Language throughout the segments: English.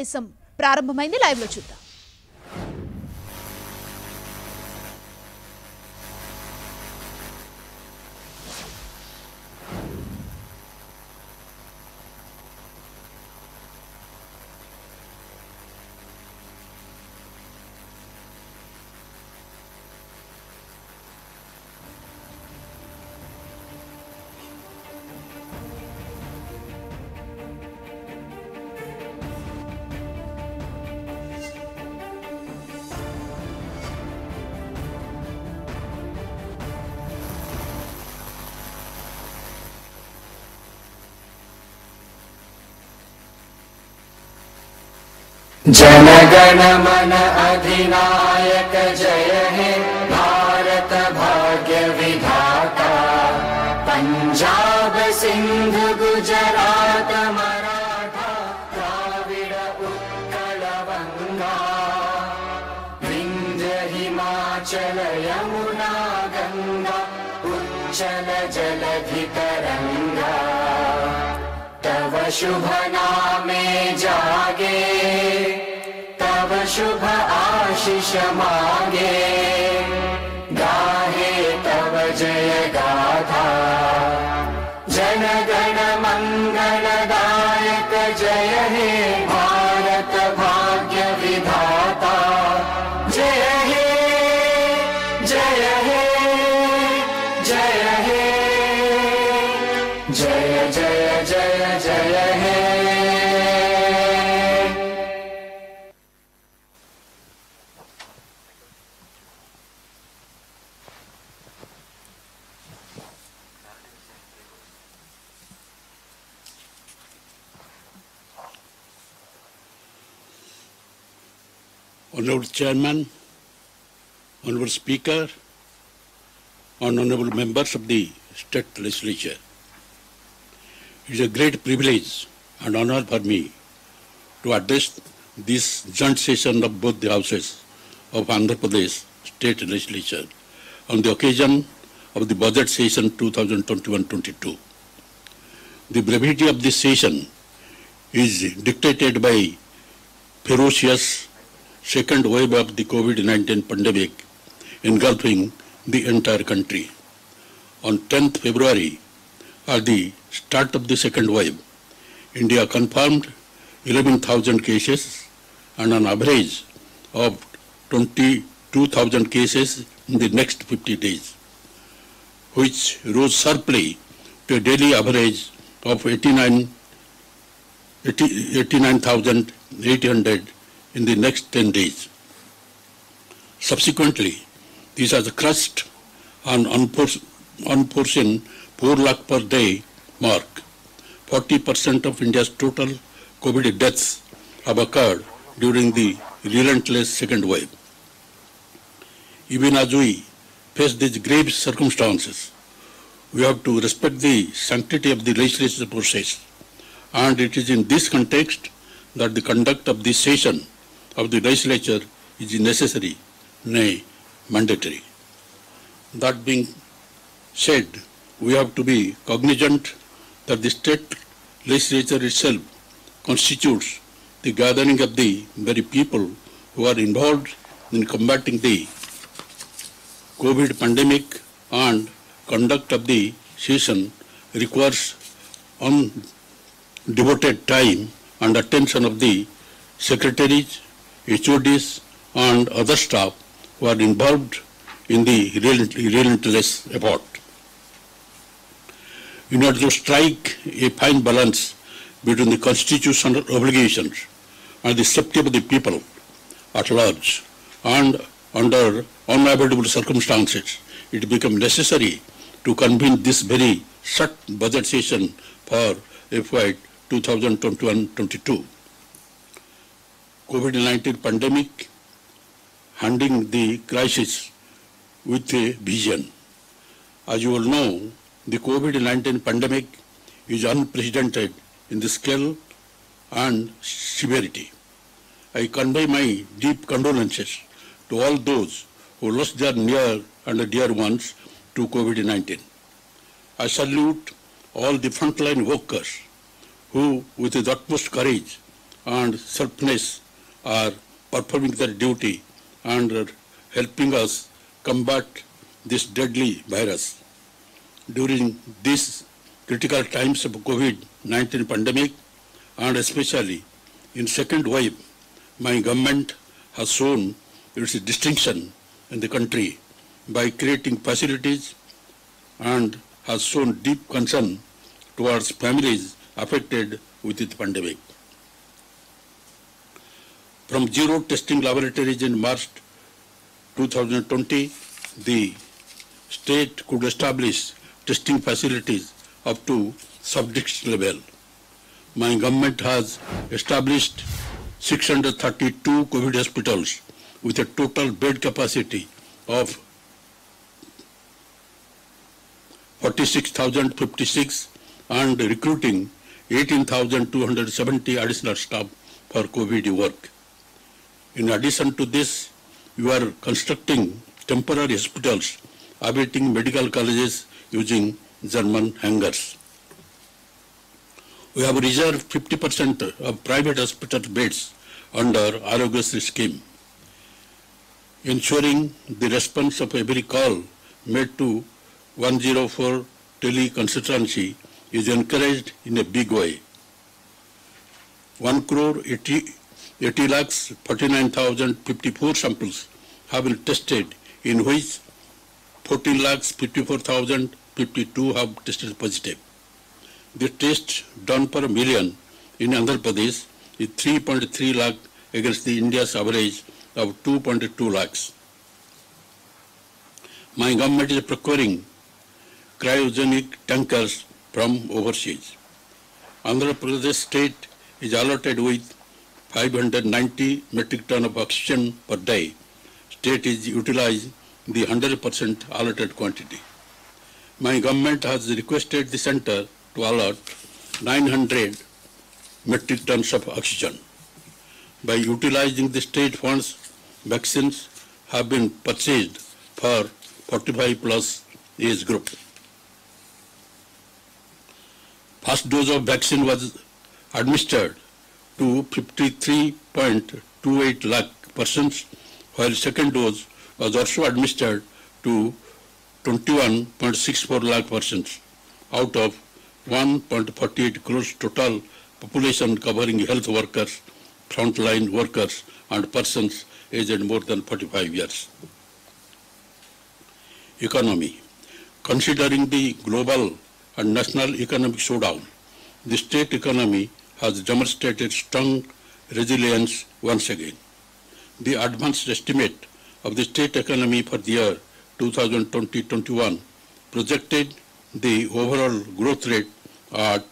దేశం ప్రారంభమైంది. లైవ్ లో చూద్దాం. जनगण मन अधिनायक जय हे भारत भाग्य विधाता। पंजाब सिंध गुजरात मराठा द्राविड़ उत्कल गंगा। विंध्य हिमाचल यमुना गंगा उच्चल जलधि तरंगा। तव शुभ नामे जागे तव शुभ आशीष मांगे। गाहे तव जय गाथा जन गण मंगलदायक जय हे भारत भाग्य विधाता। जय हे जय हे जय हे जय जय जय जय हे। Honorable Chairman, Honorable Speaker, and Honorable Members of the State Legislature. It is a great privilege and honor for me to address this joint session of both the houses of Andhra Pradesh State Legislature on the occasion of the budget session 2021-22. The brevity of this session is dictated by ferocious second wave of the COVID-19 pandemic engulfing the entire country. On 10th February, at the start of the second wave, India confirmed 11,000 cases and an average of 22,000 cases in the next 50 days, which rose sharply to a daily average of 89,800 in the next 10 days. Subsequently, this has crushed an unforeseen 4 lakh per day mark. 40% of India's total COVID deaths have occurred during the relentless second wave. Even as we face these grave circumstances, we have to respect the sanctity of the legislative process, and it is in this context that the conduct of this session of the legislature is necessary, nay, mandatory. That being said, we have to be cognizant that the state legislature itself constitutes the gathering of the very people who are involved in combating the COVID pandemic, and conduct of the session requires undevoted time and attention of the secretaries, HODs, and other staff who are involved in the relentless effort. In order to strike a fine balance between the constitutional obligations and the safety of the people at large, and under unavoidable circumstances, it becomes necessary to convene this very short budget session for FY 2021-22. COVID-19 pandemic handling the crisis with a vision. As you all know, the COVID-19 pandemic is unprecedented in the scale and severity. I convey my deep condolences to all those who lost their near and dear ones to COVID-19. I salute all the frontline workers who, with the utmost courage and selflessness are performing their duty and are helping us combat this deadly virus. During these critical times of COVID-19 pandemic, and especially in second wave, my government has shown its distinction in the country by creating facilities and has shown deep concern towards families affected with the pandemic. From zero testing laboratories in March 2020, the state could establish testing facilities up to sub-district level. My government has established 632 COVID hospitals with a total bed capacity of 46,056 and recruiting 18,270 additional staff for COVID work. In addition to this, we are constructing temporary hospitals awaiting medical colleges using German hangars. We have reserved 50% of private hospital beds under Arogyasri scheme. Ensuring the response of every call made to 104 teleconsultancy is encouraged in a big way. 1,80,49,054 samples have been tested, in which 14,54,052 have tested positive. The test done per million in Andhra Pradesh is 3.3 lakh against the India's average of 2.2 lakhs. My government is procuring cryogenic tankers from overseas. Andhra Pradesh state is allotted with 590 metric ton of oxygen per day. State is utilizing the 100% allotted quantity. My government has requested the center to allot 900 metric tons of oxygen. By utilizing the state funds, vaccines have been purchased for 45 plus age group. First dose of vaccine was administered to 53.28 lakh persons, while second dose was also administered to 21.64 lakh persons out of 1.48 crores total population, covering health workers, frontline workers, and persons aged more than 45 years. Economy. Considering the global and national economic showdown, the state economy has demonstrated strong resilience once again. The advanced estimate of the state economy for the year 2020-21 projected the overall growth rate at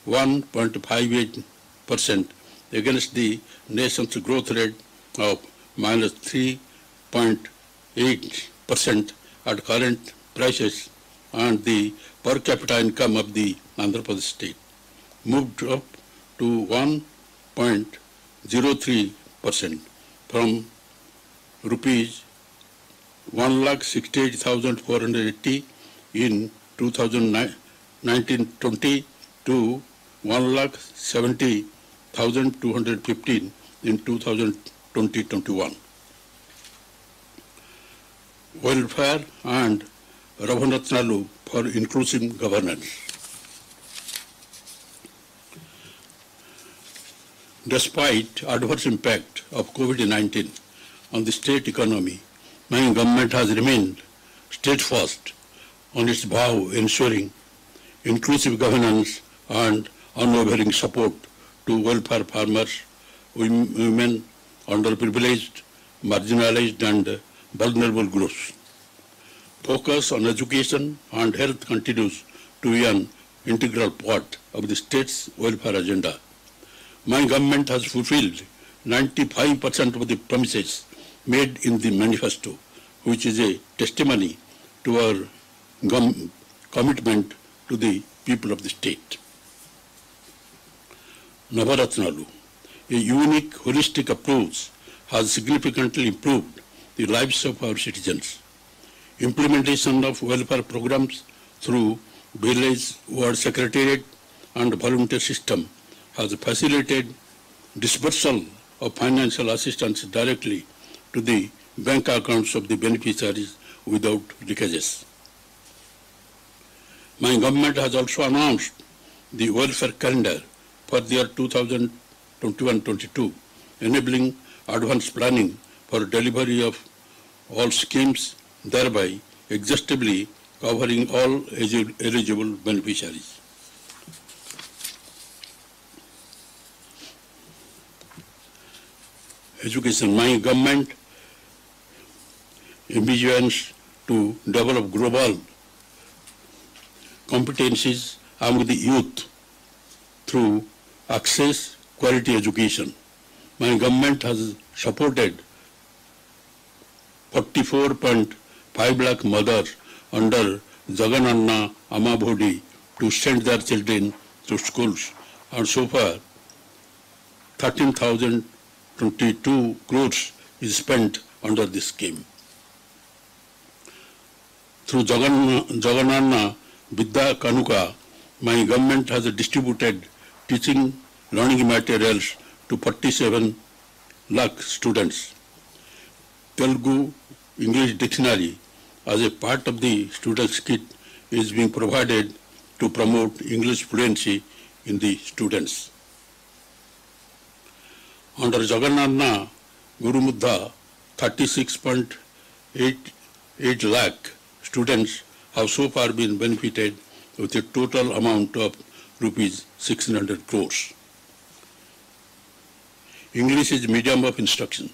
1.58% against the nation's growth rate of -3.8% at current prices, and the per capita income of the Andhra Pradesh state moved up to 1.03% from rupees 1,68,480 in 2019-20 to 1,70,215 in 2020-21. Welfare and Raghunatnalu for inclusive governance. Despite adverse impact of COVID-19 on the state economy, my government has remained steadfast on its vow ensuring inclusive governance and unwavering support to welfare farmers, women, underprivileged, marginalized and vulnerable groups. Focus on education and health continues to be an integral part of the state's welfare agenda. My government has fulfilled 95% of the promises made in the manifesto, which is a testimony to our commitment to the people of the state. Navaratnalu, a unique holistic approach, has significantly improved the lives of our citizens. Implementation of welfare programs through village ward secretariat and volunteer system has facilitated disbursal of financial assistance directly to the bank accounts of the beneficiaries without leakages. My government has also announced the welfare calendar for the year 2021-22, enabling advanced planning for delivery of all schemes, thereby exhaustively covering all eligible beneficiaries. Education. My government envisions to develop global competencies among the youth through access quality education. My government has supported 44.5 lakh mothers under Jagananna Amabhodi to send their children to schools, and so far 13,022 crores is spent under this scheme. Through Jagananna Vidya Kanuka, my government has distributed teaching learning materials to 47 lakh students. Telugu English Dictionary as a part of the students' kit is being provided to promote English fluency in the students. Under Jagananna Gurumudha, 36.88 lakh students have so far been benefited with a total amount of rupees 600 crores. English is medium of instruction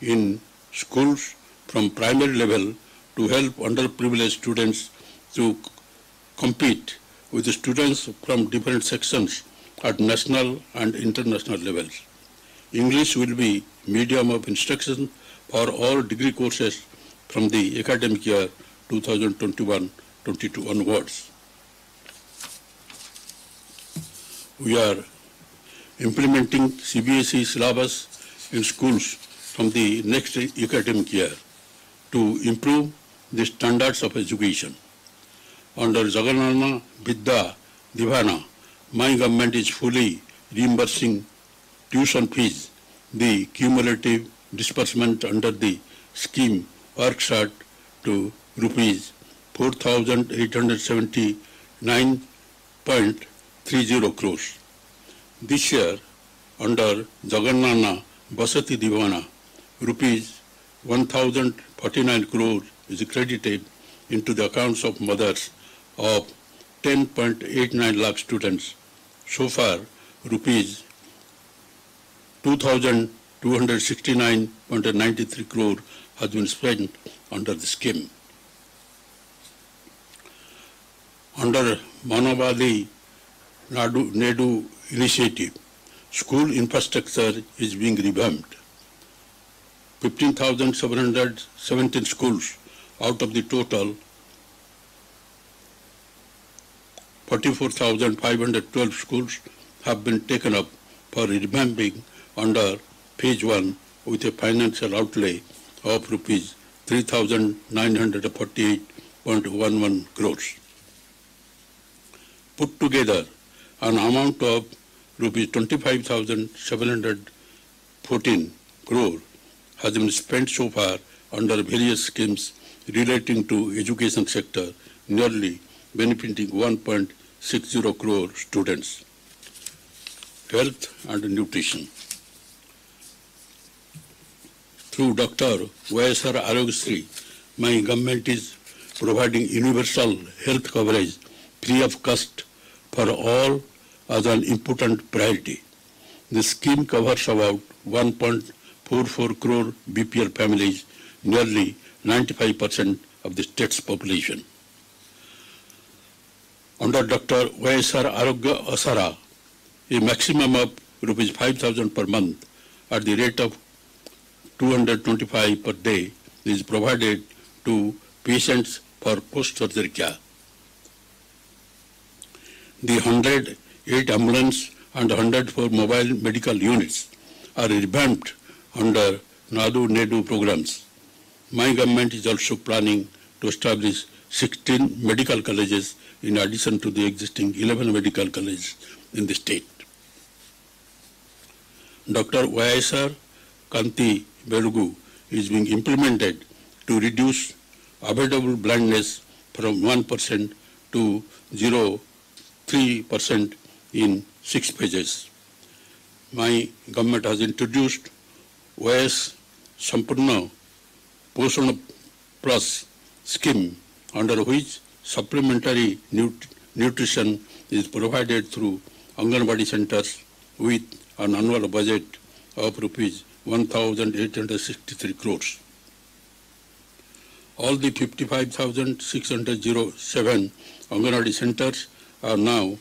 in schools from primary level to help underprivileged students to compete with the students from different sections at national and international levels. English will be medium of instruction for all degree courses from the academic year 2021-22 onwards. We are implementing CBSE syllabus in schools from the next academic year to improve the standards of education. Under Jagananna Vidya Divana, my government is fully reimbursing tuition fees. The cumulative disbursement under the scheme works out to rupees 4,879.30 crores. This year, under Jagananna Vasati Divana, rupees 1,049 crores is credited into the accounts of mothers of 10.89 lakh students. So far, rupees 2,269.93 crore has been spent under the scheme. Under Manavadi Nedu initiative, school infrastructure is being revamped. 15,717 schools out of the total 44,512 schools have been taken up for revamping under phase 1 with a financial outlay of rupees 3,948.11 crores. Put together, an amount of rupees 25,714 crore has been spent so far under various schemes relating to education sector, nearly benefiting 1.60 crore students. Health and nutrition. Through Dr. YSR Arogyasri, my government is providing universal health coverage free of cost for all as an important priority. The scheme covers about 1.44 crore BPL families, nearly 95% of the state's population. Under Dr. YSR Arogya Asara, a maximum of rupees 5,000 per month at the rate of 225 per day is provided to patients for post-surgery care. The 108 ambulance and 104 mobile medical units are revamped under Nadu Nedu programs. My government is also planning to establish 16 medical colleges in addition to the existing 11 medical colleges in the state. Dr. YSR Kanti Belugu is being implemented to reduce avoidable blindness from 1% to 0.3% in 6 phases. My government has introduced YS Sampurna Poshana Plus scheme, under which supplementary nutrition is provided through Anganwadi centers with an annual budget of rupees 1,863 crores. All the 55,607 Anganwadi centers are now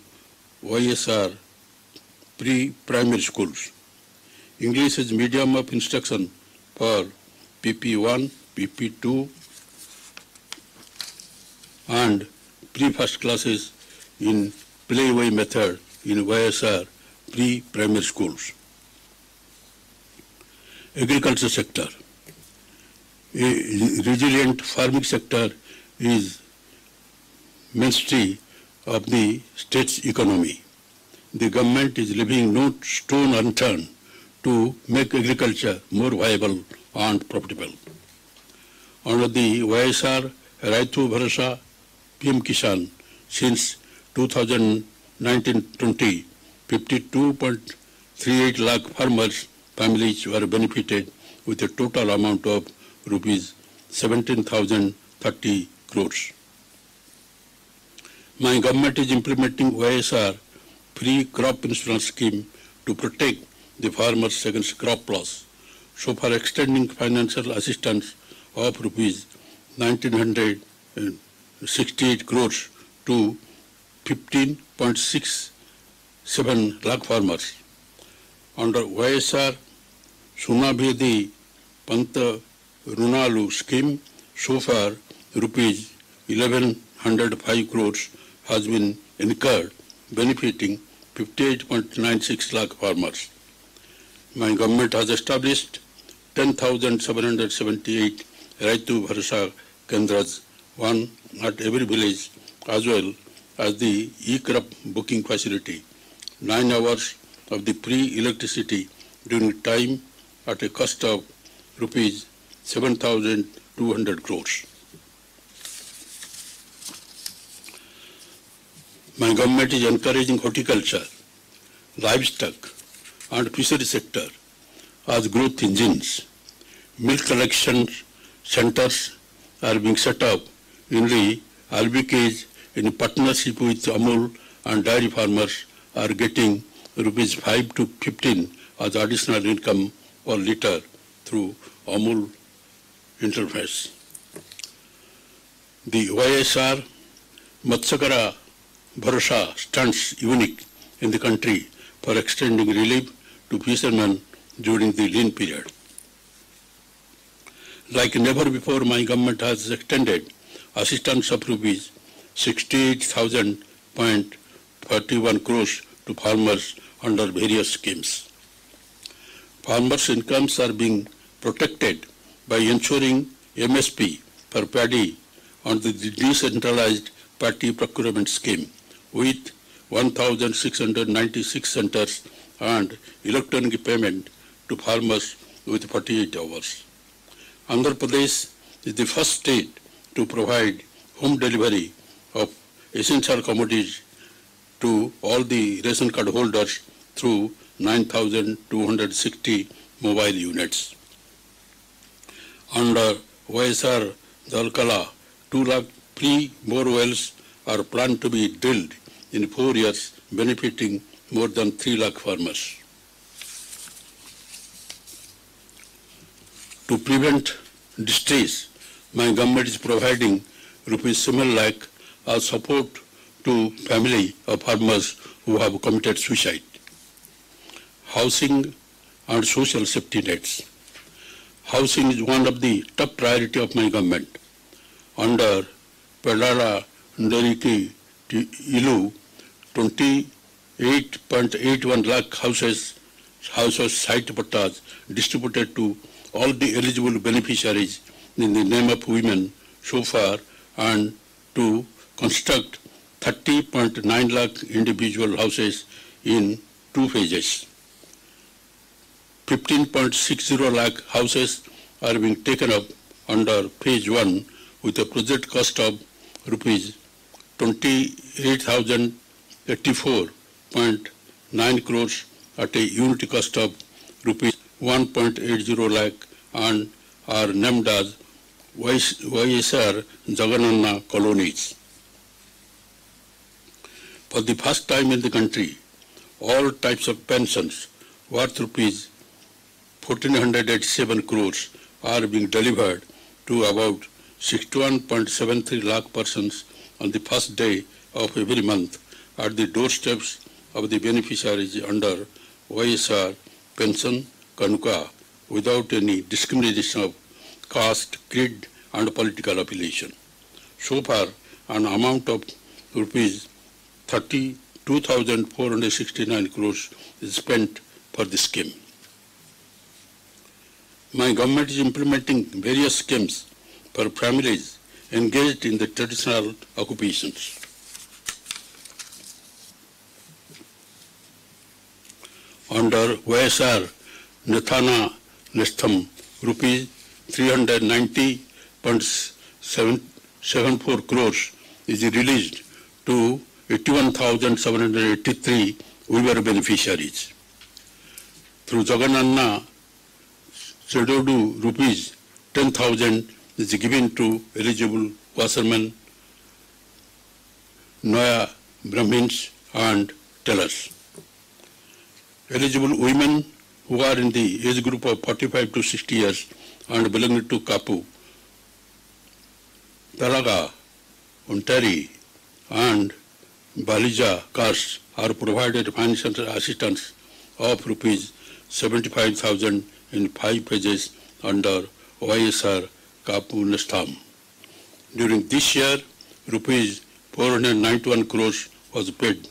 YSR pre-primary schools. English is medium of instruction for PP1, PP2 and pre-first classes in playway method in YSR pre-primary schools. Agriculture sector. A resilient farming sector is mainstay of the state's economy. The government is leaving no stone unturned to make agriculture more viable and profitable. Under the YSR Raitu Bharasa PM Kisan, since 2019-20, 52.38 lakh farmers' families were benefited with a total amount of rupees 17,030 crores. My government is implementing YSR free crop insurance scheme to protect the farmers against crop loss, so far extending financial assistance of rupees 1,968 crores to 15.67 lakh farmers. Under YSR Sunabhedi Panta Runalu scheme, so far rupees 1,105 crores has been incurred, benefiting 58.96 lakh farmers. My government has established 10,778 Raitu Bharasa Kendras, one at every village, as well as the e-crop booking facility, 9 hours of the free electricity during time at a cost of rupees 7,200 crores. My government is encouraging horticulture, livestock and fishery sector as growth engines. Milk collection centers are being set up in the RBKs in partnership with Amul, and dairy farmers are getting rupees 5 to 15 as additional income per litre through Amul interface. The YSR Matsyakara Bharasa stands unique in the country for extending relief to fishermen during the lean period. Like never before, my government has extended assistance of rupees 68,000.41 crores to farmers under various schemes. Farmers' incomes are being protected by ensuring MSP for paddy on the decentralized paddy procurement scheme with 1,696 centers and electronic payment to farmers with 48 hours. Andhra Pradesh is the first state to provide home delivery of essential commodities to all the ration card holders through 9,260 mobile units. Under YSR Jalkala, 2 lakh free bore wells are planned to be drilled in 4 years, benefiting more than 3 lakh farmers. To prevent distress, my government is providing rupees 7 lakh as support to family of farmers who have committed suicide. Housing and social safety nets. Housing is one of the top priority of my government. Under Pedala Ndariki Ilu, 28.81 lakh houses site pattas distributed to all the eligible beneficiaries in the name of women so far, and to construct 30.9 lakh individual houses in 2 phases. 15.60 lakh houses are being taken up under phase 1 with a project cost of rupees 28,084.9 crores at a unit cost of rupees 1.80 lakh and are named as YSR Jagananna colonies. For the first time in the country, all types of pensions worth rupees 1,487 crores are being delivered to about 61.73 lakh persons on the first day of every month at the doorsteps of the beneficiaries under YSR Pension Kanuka without any discrimination of caste, creed and political affiliation. So far, an amount of rupees 32,469 crores is spent for the scheme. My government is implementing various schemes for families engaged in the traditional occupations. Under YSR Nethana Nestham, rupees 390.74 crores is released to 81,783 women beneficiaries. Through Jagananna Chedodu, rupees 10,000 is given to eligible washermen, Noya Brahmins and tellers. Eligible women who are in the age group of 45 to 60 years and belonging to Kapu, Talaga, Untari and Balija castes are provided financial assistance of rupees 75,000 in 5 phases under YSR Kapu Nestham. During this year, rupees 491 crores was paid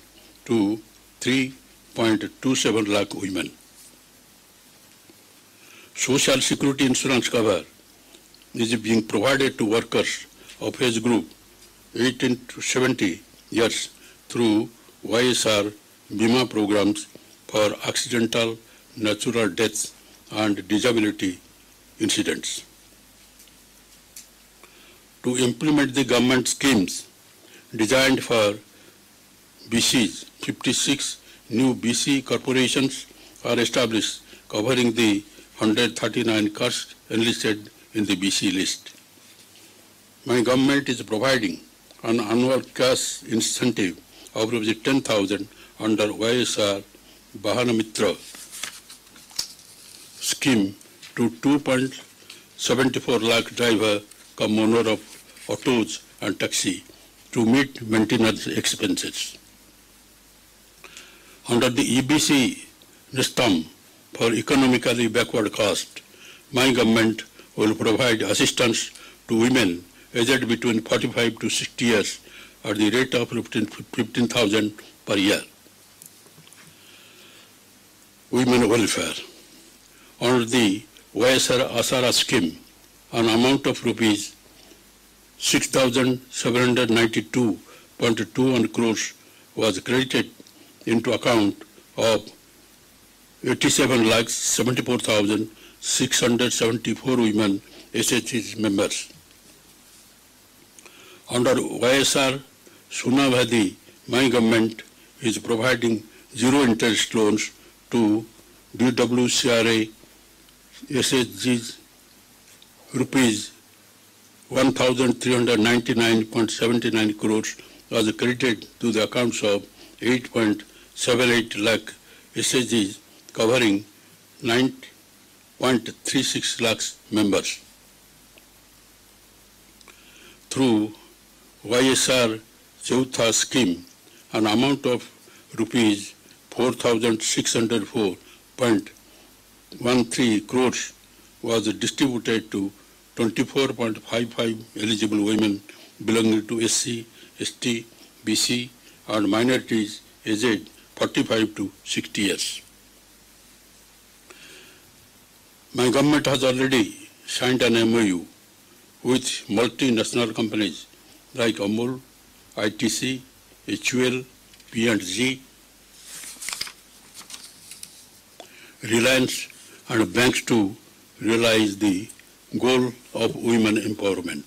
to 3.27 lakh women. Social Security insurance cover is being provided to workers of age group 18 to 70 years through YSR Bima programs for accidental, natural deaths and disability incidents. To implement the government schemes designed for BCs, 56 new BC corporations are established covering the 139 castes enlisted in the BC list. My government is providing an annual cash incentive of 10,000 under YSR Bahanamitra scheme to 2.74 lakh driver come owner of autos and taxi to meet maintenance expenses. Under the EBC Nestham for economically backward caste, my government will provide assistance to women aged between 45 to 60 years at the rate of 15,000 per year. Women welfare. Under the YSR Asara scheme, an amount of rupees 6,792.21 crores was credited into account of 87,74,674 women SHG members. Under YSR Sunavadi, my government is providing zero interest loans to DWCRA SHGs rupees 1,399.79 crores was credited to the accounts of 8.78 lakh SHGs covering 9.36 lakhs members. Through YSR Chautha scheme, an amount of rupees 4,604.13 crores was distributed to 24.55 eligible women belonging to SC, ST, BC and minorities aged 45 to 60 years. My government has already signed an MOU with multinational companies like Amul, ITC, HUL, P&G, Reliance and banks to realize the goal of women empowerment.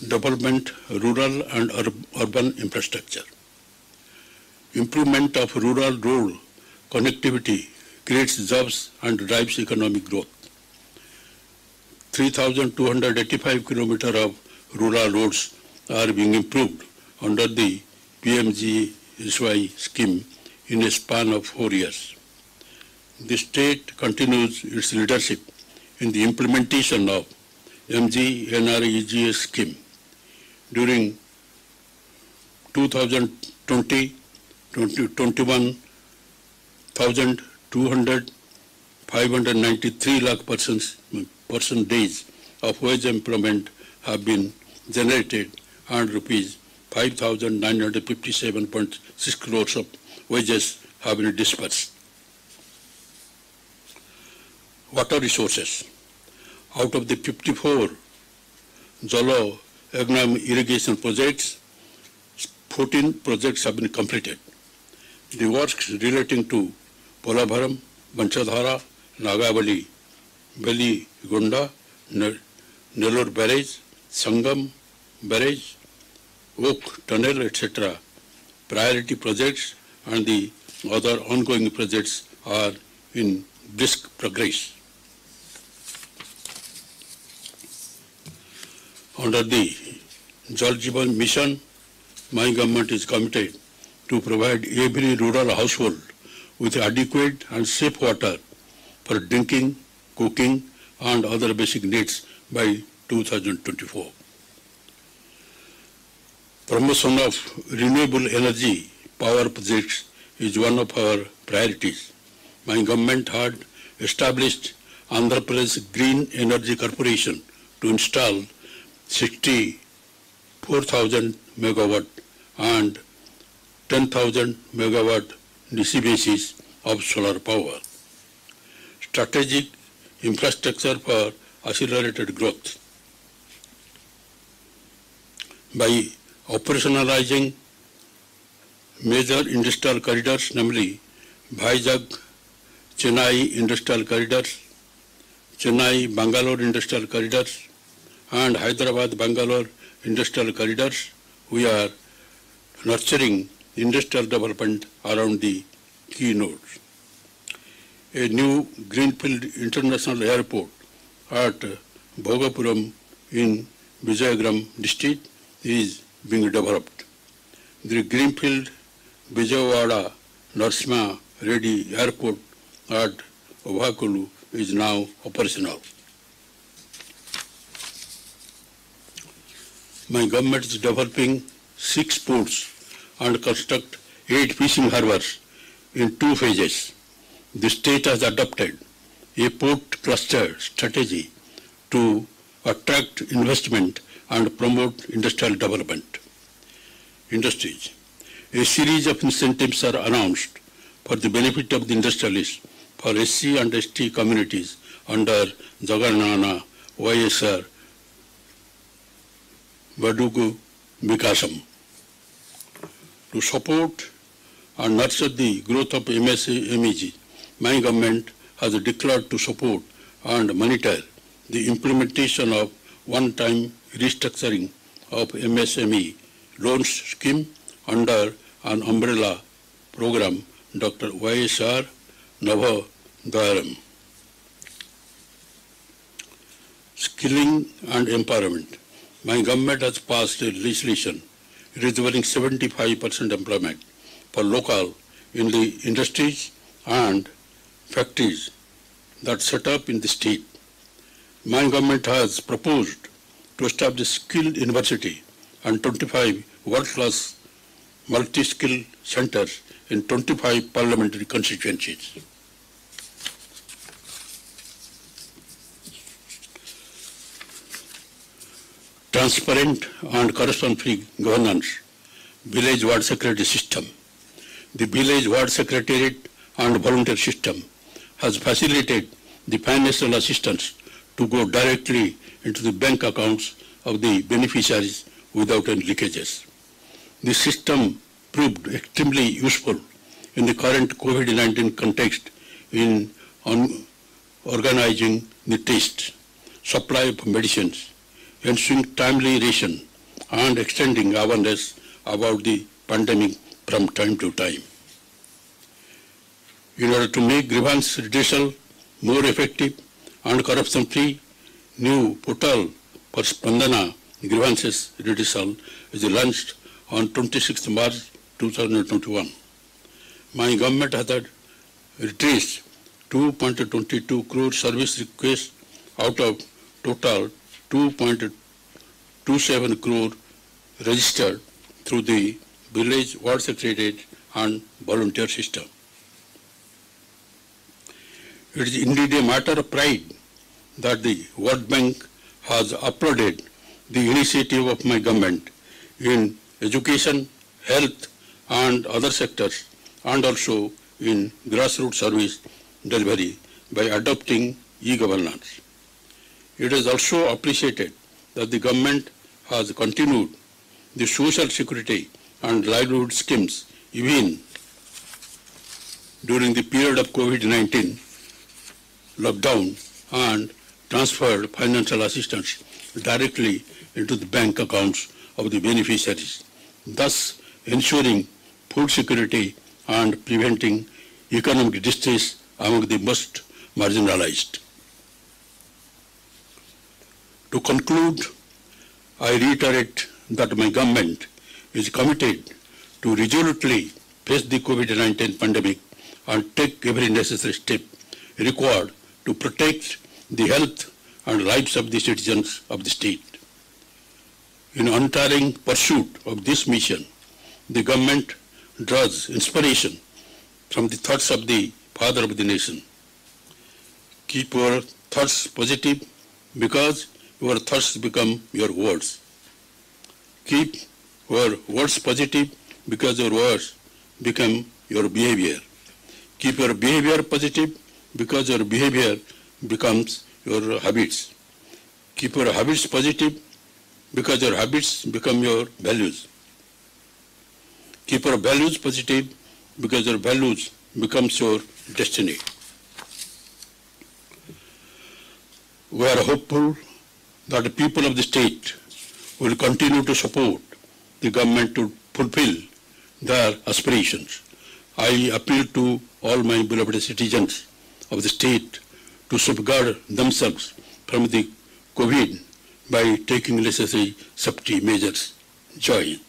Development, rural and urban infrastructure. Improvement of rural road connectivity creates jobs and drives economic growth. 3,285 kilometers of rural roads are being improved under the PMGSY scheme in a span of 4 years. The state continues its leadership in the implementation of MGNREGA scheme. During 2020-21, 593 lakh person days of wage employment have been generated and rupees 5,957.6 crores of wages have been disbursed. Water resources. Out of the 54 Jalo Agnam irrigation projects, 14 projects have been completed. The works relating to Polavaram, Banchadhara, Nagavali, Beli Gonda, Nellore Barrage, Sangam Barrage, Oak Tunnel, etc. priority projects and the other ongoing projects are in brisk progress. Under the Jal Jeevan Mission, my government is committed to provide every rural household with adequate and safe water for drinking, cooking, and other basic needs by 2024. Promotion of renewable energy power projects is one of our priorities. My government had established Andhra Pradesh Green Energy Corporation to install 64,000 megawatt and 10,000 megawatt DC basis of solar power. Strategic infrastructure for accelerated growth. By operationalizing major industrial corridors, namely Vizag-Chennai industrial corridors, Chennai-Bangalore industrial corridors, and Hyderabad-Bangalore industrial corridors, we are nurturing industrial development around the key nodes. A new Greenfield International Airport at Bhogapuram in Vijayagram district is being developed. The Greenfield Vijayawada Narasimha Reddy Airport at Ovakulu is now operational. My government is developing 6 ports and construct 8 fishing harbors in 2 phases. The state has adopted a port cluster strategy to attract investment and promote industrial development. Industries. A series of incentives are announced for the benefit of the industrialists for SC and ST communities under Jagannath YSR Badugu Vikasam. To support and nurture the growth of MSMEG, my government has declared to support and monitor the implementation of one-time restructuring of MSME loans scheme under an umbrella program, Dr. YSR Navadayaram. Skilling and empowerment. My government has passed a legislation reserving 75% employment for local in the industries and factories that set up in the state. My government has proposed to establish skilled university and 25 world-class multi-skill centers in 25 parliamentary constituencies. Transparent and corruption-free governance, village ward secretary system. The village ward secretariat and volunteer system has facilitated the financial assistance to go directly into the bank accounts of the beneficiaries without any leakages. This system proved extremely useful in the current COVID-19 context in organizing the test, supply of medicines, ensuring timely ration, and extending awareness about the pandemic from time to time. In order to make grievance redressal more effective and corruption-free, new portal for Spandana grievances redressal is launched on 26th March 2021. My government has redressed 2.22 crore service requests out of total 2.27 crore registered through the village ward secretariat and volunteer system. It is indeed a matter of pride that the World Bank has applauded the initiative of my government in education, health, and other sectors, and also in grassroots service delivery by adopting e-governance. It is also appreciated that the government has continued the social security and livelihood schemes even during the period of COVID-19 lockdown and transferred financial assistance directly into the bank accounts of the beneficiaries, thus ensuring food security and preventing economic distress among the most marginalized. To conclude, I reiterate that my government is committed to resolutely face the COVID-19 pandemic and take every necessary step required to protect the health and lives of the citizens of the state. In untiring pursuit of this mission, the government draws inspiration from the thoughts of the Father of the Nation. Keep your thoughts positive because your thoughts become your words. Keep your words positive because your words become your behavior. Keep your behavior positive because your behavior becomes your habits. Keep your habits positive because your habits become your values. Keep your values positive because your values becomes your destiny. We are hopeful that the people of the state will continue to support the government to fulfill their aspirations. I appeal to all my beloved citizens of the state to safeguard themselves from the COVID by taking necessary safety measures. Jai Hind.